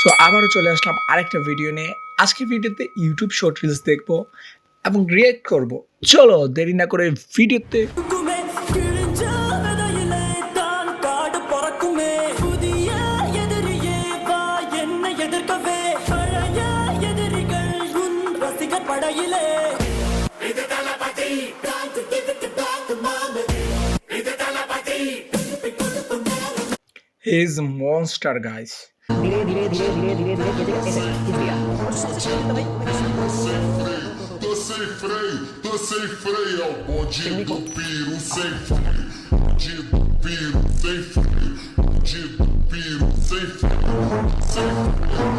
So আবারও চলে আসলাম আরেকটা ভিডিও নিয়ে। আজকের ভিডিওতে ইউটিউব শর্ট রিলস দেখবো এবং রিয়েক্ট করব। চলো দেরি না করে ভিডিওতে। He is a monster, guys. धीरे धीरे धीरे धीरे धीरे धीरे धीरे ऐसे खींच दिया Tô sem freio, é o bonde do piro sem freio. Bonde do piro sem freio. Bonde do piro sem freio. Sem freio,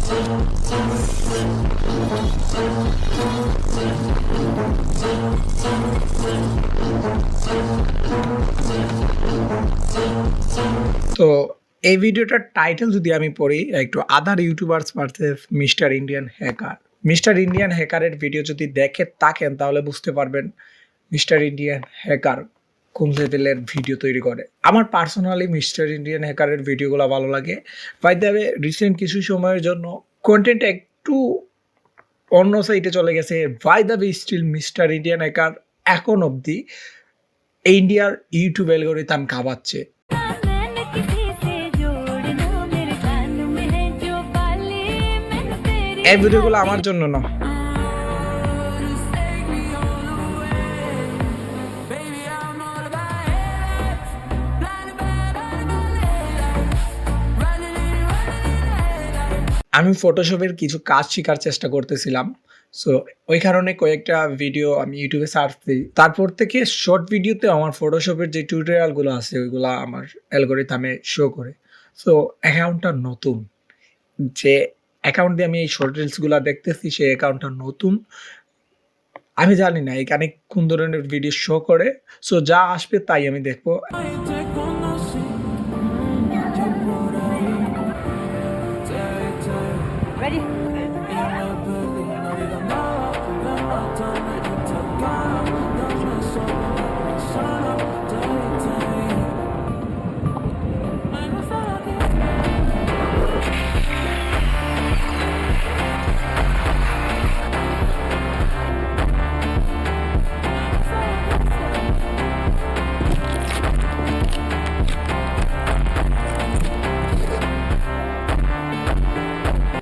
sem তো এই ভিডিওটার টাইটেল যদি আমি পড়ি একটু, other YouTubers versus mister Indian hacker. Mister Indian হ্যাকারের video যদি দেখে থাকেন তাহলে বুঝতে পারবেন মিস্টার ইন্ডিয়ান হ্যাকার কোন লেভেলের ভিডিও তৈরি করে। আমার পার্সোনালি মিস্টার ইন্ডিয়ান হ্যাকারের ভিডিওগুলো ভালো লাগে। বাই দ্য ওয়ে, রিসেন্ট কিছু সময়ের জন্য কন্টেন্ট একটু অন্য সাইডে চলে গেছে। By the way, still mister Indian hacker এখন অবধি ইন্ডিয়ার ইউটিউব অ্যালগরিদম কাঁপাচ্ছে। এই ভিডিওগুলো আমার জন্য না, আমি ফটোশপের কিছু কাজ শেখার চেষ্টা করতেছিলাম। সো ওই কারণে কয়েকটা ভিডিও আমি ইউটিউবে সার্চ দিই। তারপর থেকে শর্ট ভিডিওতে আমার ফটোশপের যে টিউটোরিয়ালগুলো আছে ওইগুলো আমার অ্যালগরিদমে শো করে। সো অ্যাকাউন্টটা নতুন, যে অ্যাকাউন্ট দিয়ে আমি এই শর্ট রিলসগুলো দেখতেছি সেই অ্যাকাউন্টটা নতুন। আমি জানি না এখানে কোন ধরনের ভিডিও শো করে। সো যা আসবে তাই আমি দেখবো। ready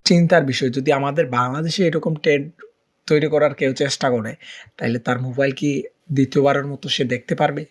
চিন্তার বিষয়, যদি আমাদের বাংলাদেশে এরকম ট্রেন্ড তৈরি করার কেউ চেষ্টা করে তাহলে তার মোবাইল কি দ্বিতীয়বারের মতো সে দেখতে পারবে?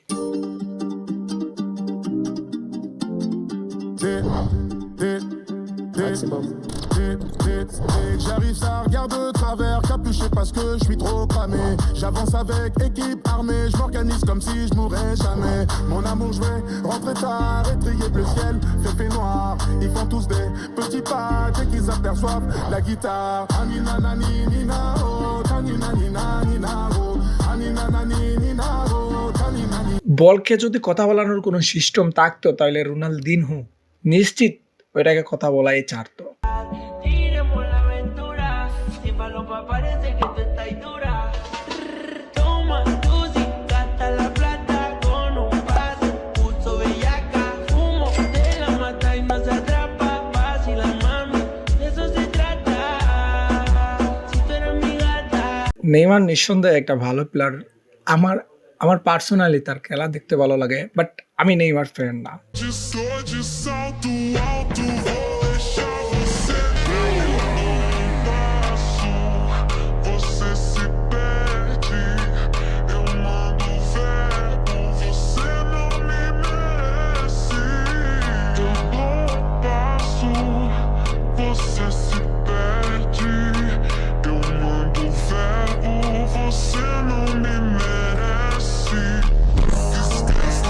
J'arrive, ça regarde de travers, capuché parce que je suis trop cramé. J'avance avec équipe armée, je m'organise comme si je mourrais jamais. Mon amour, je vais rentrer tard, étrier bleu ciel, fait noir. Ils font tous des petits pas dès qu'ils aperçoivent la guitare. Anina nani nina oh, tanina nina nina oh, anina nani nina oh, tanina nina. বলকে যদি কথা বলানোর কোনো system থাকতো তাহলে Ronaldinho নিশ্চিত ওইটাকে কথা বলাই ছাড়তো। নেইমার নিঃসন্দেহে একটা ভালো প্লেয়ার। আমার পার্সোনালি তার খেলা দেখতে ভালো লাগে, বাট আমি নেইমার ফ্যান না। de salto alto, vou deixar você cair num passo. Você se perde, eu mando verbo, você não me merece. Eu dou passo, você se perde, eu mando verbo, você não me merece. Esquece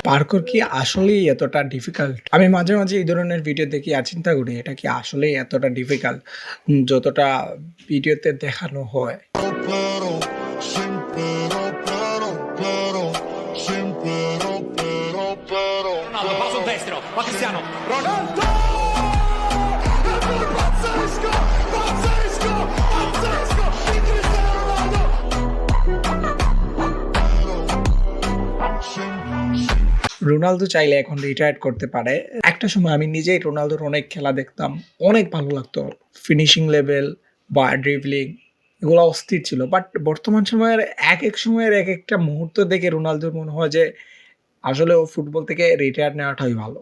পার্কর কি আসলেই এতটা difficult? আমি মাঝে মাঝে এই ধরনের video দেখি আর চিন্তা করি এটা কি আসলেই এতটা ডিফিকাল্ট যতটা ভিডিওতে দেখানো হয়? Claro, sin pero claro. Cristiano Ronaldo! Ronaldo চাইলে এখন রিটায়ার করতে পারে। একটা সময় আমি নিজেই রোনালদোর অনেক খেলা দেখতাম, অনেক ভালো লাগতো। ফিনিশিং লেভেল বা ড্রিবলিং এগুলো অস্থির ছিল। বাট বর্তমান সময়ের সময়ের একটা মুহূর্ত দেখে রোনালদোর মনে হয় যে আসলে ও ফুটবল থেকে রিটায়ার নেওয়াটাই ভালো।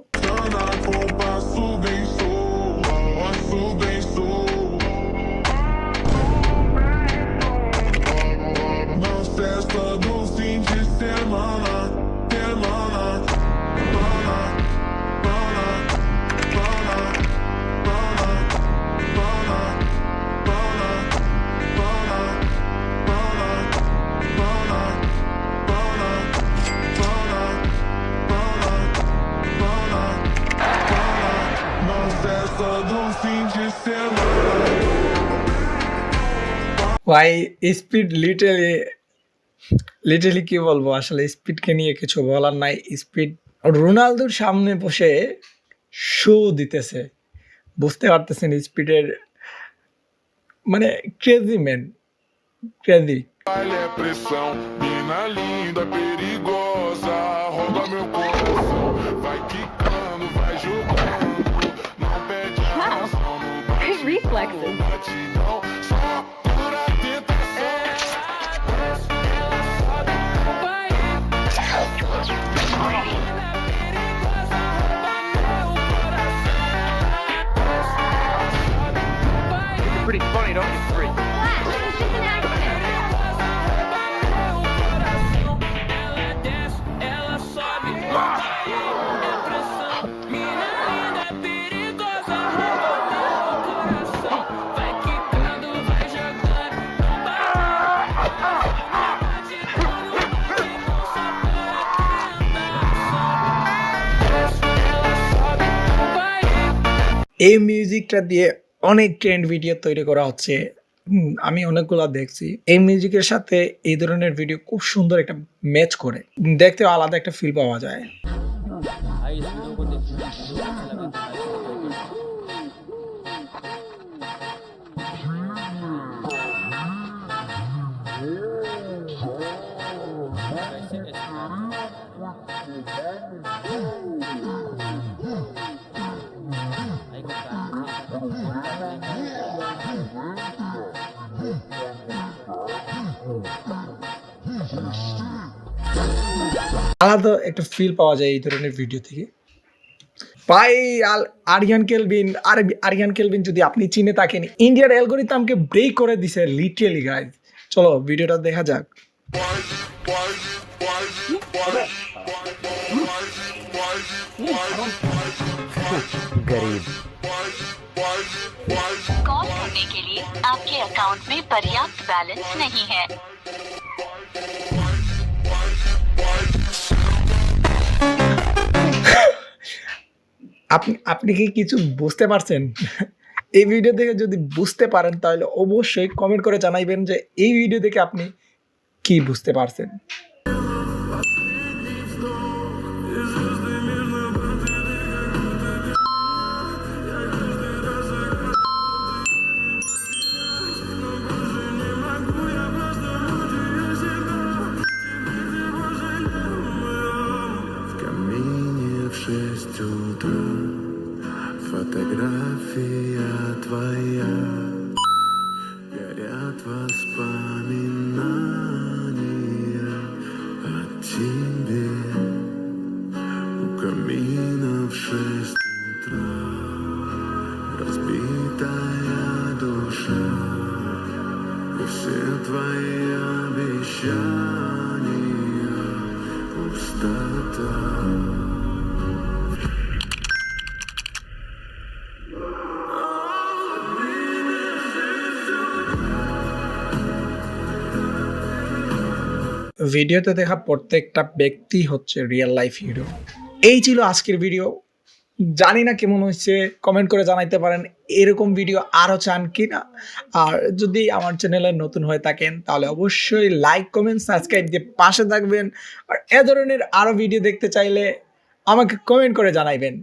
ভাই স্পিড লিটারালি কি বলবো, আসলে স্পিডকে নিয়ে কিছু বলার নাই। স্পিড রোনালদোর সামনে বসে শো দিতেছে, বুঝতে পারতেছেন স্পিডের মানে crazy man, crazy. Olha a pressão, mina linda, perigosa, rouba meu coração. Vai quicando, vai jogando, não perde a atenção no Great reflexes. batidão, só por a tentação. Pretty funny, don't you? Three. এই মিউজিকটা দিয়ে অনেক trend video তৈরি করা হচ্ছে। আমি অনেকগুলা দেখছি। এই মিউজিকের সাথে এই ধরনের ভিডিও খুব সুন্দর একটা ম্যাচ করে, দেখতেও আলাদা একটা ফিল পাওয়া যায়। भाई इस वीडियो को देखने में मुझे अच्छा लगा तो भाई আলাদা একটা ফিল পাওয়া যায় এই ধরনের ভিডিও থেকে। ভাই আরিয়ান কেলভিন যদি আপনি চিনে থাকেন, ইন্ডিয়ার অ্যালগরিদমকে ব্রেক করে দিছে লিটারালি গাইজ। চলো ভিডিওটা দেখা যাক। गरीब कॉल करने के लिए आपके अकाउंट में पर्याप्त बैलेंस नहीं है। আপনি কি কিছু বুঝতে পারছেন? এই ভিডিও দেখে যদি বুঝতে পারেন তাহলে অবশ্যই কমেন্ট করে জানাইবেন যে এই ভিডিও দেখে আপনি কি বুঝতে পারছেন। Камине в 6 утра фотография твоя, горят воспоминания о тебе. У камина в 6 утра разбитая душа, и все твои обещания пустота. ভিডিওতে দেখা প্রত্যেকটা ব্যক্তি হচ্ছে রিয়েল লাইফ হিরো। এই ছিল আজকের ভিডিও। জানি না কেমন হচ্ছে, কমেন্ট করে জানাইতে পারেন এরকম ভিডিও আরও চান কি না। আর যদি আমার চ্যানেলে নতুন হয়ে থাকেন তাহলে অবশ্যই লাইক, কমেন্ট, সাবস্ক্রাইব দিয়ে পাশে থাকবেন। আর এ ধরনের আরও ভিডিও দেখতে চাইলে আমাকে কমেন্ট করে জানাইবেন।